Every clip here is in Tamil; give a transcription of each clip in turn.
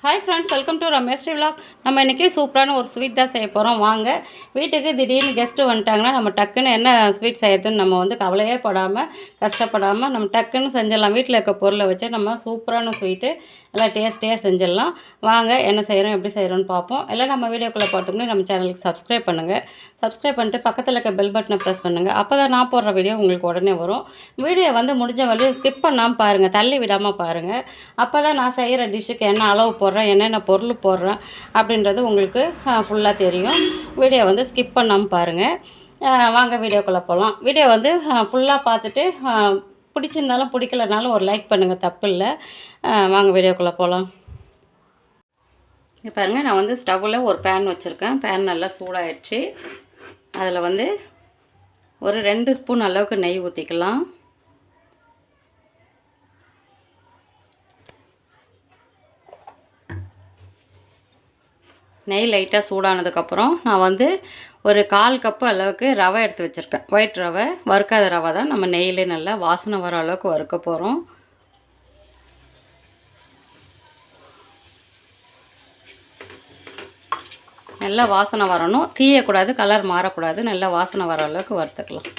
Hi friends, welcome to Ramesh vlog. நம்ம இன்றைக்கி சூப்பரான ஒரு ஸ்வீட் தான் செய்ய போகிறோம். வாங்க. வீட்டுக்கு திடீர்னு கெஸ்ட்டு வந்துட்டாங்கன்னா நம்ம டக்குன்னு என்ன ஸ்வீட் செய்யறதுன்னு நம்ம கவலையே படாமல் கஷ்டப்படாமல் நம்ம டக்குன்னு செஞ்சிடலாம். வீட்டில் இருக்க பொருளை வச்சு நம்ம சூப்பரான ஸ்வீட்டு எல்லாம் டேஸ்டியாக செஞ்சிடலாம். வாங்க என்ன செய்கிறோம், எப்படி செய்கிறோன்னு பார்ப்போம். எல்லாம் நம்ம வீடியோக்குள்ளே போகிறதுக்கு நம்ம சேனலுக்கு சப்ஸ்கிரைப் பண்ணுங்கள். சப்ஸ்கிரைப் பண்ணிட்டு பக்கத்தில் இருக்க பெல் பட்டனை ப்ரெஸ் பண்ணுங்கள். அப்போ தான் நான் போடுற வீடியோ உங்களுக்கு உடனே வரும். வீடியோ முடிஞ்ச வழியை ஸ்கிப் பண்ணாமல் பாருங்கள், தள்ளி விடாமல் பாருங்கள். அப்போ தான் நான் செய்கிற டிஷ்ஷுக்கு என்ன அளவு போடுறேன், என்னென்ன பொருள் போடுறேன் அப்படின்றது உங்களுக்கு ஃபுல்லாக தெரியும். வீடியோ ஸ்கிப் பண்ணாமல் பாருங்கள். வாங்க வீடியோக்குள்ளே போகலாம். வீடியோ ஃபுல்லாக பார்த்துட்டு பிடிச்சிருந்தாலும் பிடிக்கலனாலும் ஒரு லைக் பண்ணுங்கள், தப்பு இல்லை. வாங்க வீடியோக்குள்ளே போகலாம். இப்போ பாருங்கள், நான் ஸ்டவ்வில் ஒரு பேன் வச்சுருக்கேன். பேன் நல்லா சூடாகிடுச்சு. அதில் ஒரு 2 ஸ்பூன் அளவுக்கு நெய் ஊற்றிக்கலாம். நெய் லைட்டாக சூடானதுக்கப்புறம் நான் ஒரு 1/4 கப்பு அளவுக்கு ரவை எடுத்து வச்சுருக்கேன். ஒயிட் ரவை, வறுக்காத ரவை தான். நம்ம நெய்யிலே நல்லா வாசனை வர அளவுக்கு வறுக்க போகிறோம். நல்லா வாசனை வரணும், தீயக்கூடாது, கலர் மாறக்கூடாது. நல்லா வாசனை வர அளவுக்கு வறுத்துக்கலாம்.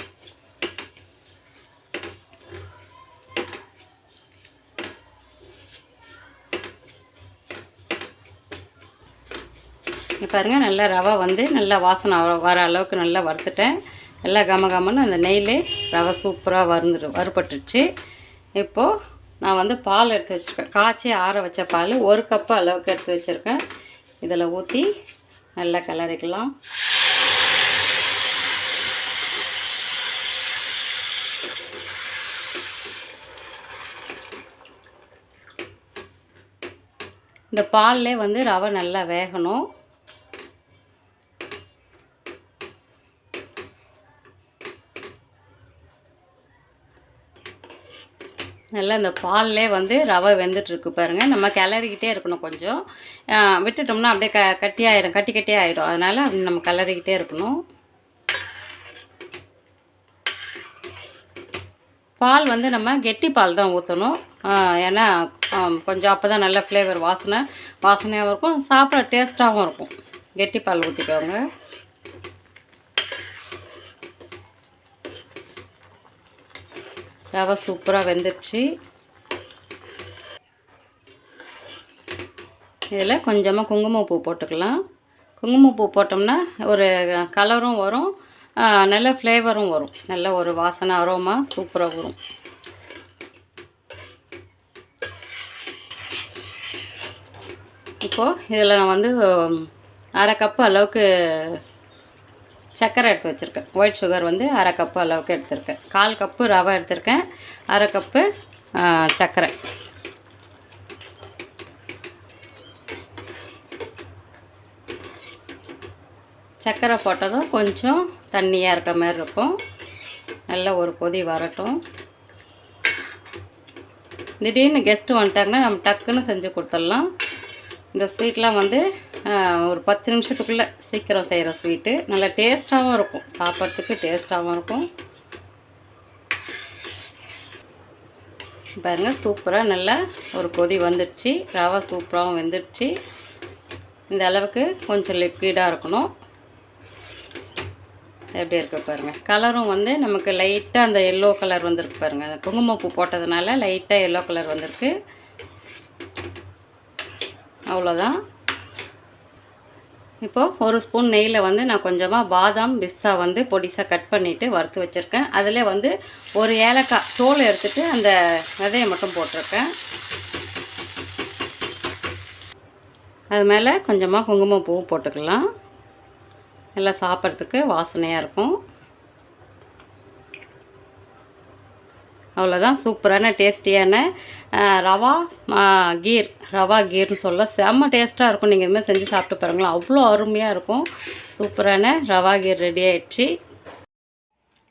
பாருங்கள், நல்லா ரவை நல்லா வாசனை வர அளவுக்கு நல்லா வறுத்துட்டேன். நல்லா கமகமன்னு அந்த நெய்லே ரவை சூப்பராக வறுபட்டுருச்சு. இப்போது நான் பால் எடுத்து வச்சுருக்கேன். காய்ச்சி ஆற வச்ச பால் 1 கப்பு அளவுக்கு எடுத்து வச்சுருக்கேன். இதில் ஊற்றி நல்லா கிளறிக்கலாம். இந்த பால்லே ரவை நல்லா வேகணும். நல்லா இந்த பால்லே ரவை வெந்துட்டுருக்கு பாருங்கள். நம்ம கிளறிக்கிட்டே இருக்கணும். கொஞ்சம் விட்டுட்டோம்னா அப்படியே கட்டி கட்டியாயிடும். அதனால் நம்ம கிளறிக்கிட்டே இருக்கணும். பால் நம்ம கெட்டி பால் தான் ஊற்றணும். ஏன்னா கொஞ்சம் அப்போ தான் நல்ல ஃப்ளேவர் வாசனையாகவும் இருக்கும், சாப்பிட டேஸ்ட்டாகவும் இருக்கும். கெட்டி பால் ஊற்றிக்கோங்க. ரவை சூப்பராக வெந்துடுச்சு. இதில் கொஞ்சமாக குங்குமப்பூ போட்டுக்கலாம். குங்குமப்பூ போட்டோம்னா ஒரு கலரும் வரும், நல்ல ஃப்ளேவரும் வரும். நல்ல ஒரு வாசனை அரோமா சூப்பராக வரும். இப்போது இதில் நான் 1/2 கப்பு அளவுக்கு சர்க்கரை எடுத்து வச்சுருக்கேன். ஒயிட் சுகர் 1/2 கப்பு அளவுக்கு எடுத்திருக்கேன். 1/4 கப்பு ரவை எடுத்திருக்கேன், 1/2 கப்பு சர்க்கரை. சர்க்கரை போட்டதும் கொஞ்சம் தண்ணியாக இருக்க மாதிரி இருக்கும். நல்லா ஒரு கொதி வரட்டும். திடீர்னு கெஸ்ட்டு வந்துட்டாங்கன்னா நம்ம டக்குன்னு செஞ்சு கொடுத்துடலாம். இந்த ஸ்வீட்லாம் ஒரு 10 நிமிஷத்துக்குள்ளே சீக்கிரம் செய்கிற ஸ்வீட்டு. நல்லா டேஸ்ட்டாகவும் இருக்கும், சாப்பிட்றதுக்கு டேஸ்ட்டாகவும் இருக்கும். பாருங்கள், சூப்பராக நல்லா ஒரு கொதி வந்துடுச்சு. ரவை சூப்பராகவும் வெந்துடுச்சு. இந்த அளவுக்கு கொஞ்சம் லிக்விடாக இருக்கணும். எப்படி இருக்குது பாருங்கள். கலரும் நமக்கு லைட்டாக அந்த எல்லோ கலர் வந்திருக்கு பாருங்கள். அந்த குங்குமப்பூ போட்டதுனால லைட்டாக எல்லோ கலர் வந்திருக்கு. அவ்வளோதான். இப்போது 1 ஸ்பூன் நெய்யில் நான் கொஞ்சமாக பாதாம் பிஸ்தா பொடிசாக கட் பண்ணிவிட்டு வறுத்து வச்சுருக்கேன். அதில் ஒரு ஏலக்காய் தோல் எடுத்துகிட்டு அந்த விதையை மட்டும் போட்டிருக்கேன். அது மேலே கொஞ்சமாக குங்குமப்பூ போட்டுக்கலாம். எல்லாம் சாப்பிட்றதுக்கு வாசனையாக இருக்கும். அவ்வளோதான். சூப்பரான டேஸ்டியான ரவா கீர்னு சொல்ல செம்ம டேஸ்ட்டாக இருக்கும். நீங்கள் இதுமாதிரி செஞ்சு சாப்பிட்டு பாருங்களா, அவ்வளோ அருமையாக இருக்கும். சூப்பரான ரவா கீர் ரெடி ஆகிடுச்சு.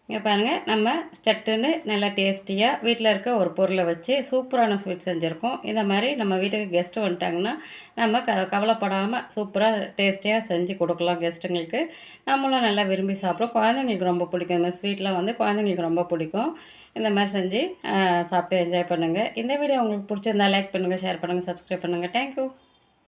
இங்கே பாருங்கள், நம்ம சட்டுன்னு நல்லா டேஸ்டியாக வீட்டில் இருக்க ஒரு பொருளை வச்சு சூப்பரான ஸ்வீட் செஞ்சுருக்கோம். இந்த மாதிரி நம்ம வீட்டுக்கு கெஸ்ட்டு வந்துட்டாங்கன்னா நம்ம கவலைப்படாமல் சூப்பராக டேஸ்டியாக செஞ்சு கொடுக்கலாம் கெஸ்ட்டுங்களுக்கு. நம்மளும் நல்லா விரும்பி சாப்பிடுவோம். குழந்தைங்களுக்கு ரொம்ப பிடிக்கும். இந்த ஸ்வீட்லாம் குழந்தைங்களுக்கு ரொம்ப பிடிக்கும். இந்த மாதிரி செஞ்சு சாப்பிட்டு என்ஜாய் பண்ணுங்கள். இந்த வீடியோ உங்களுக்கு பிடிச்சிருந்தா லைக் பண்ணுங்கள், ஷேர் பண்ணுங்கள், சப்ஸ்கிரைப் பண்ணுங்கள். தேங்க்யூ.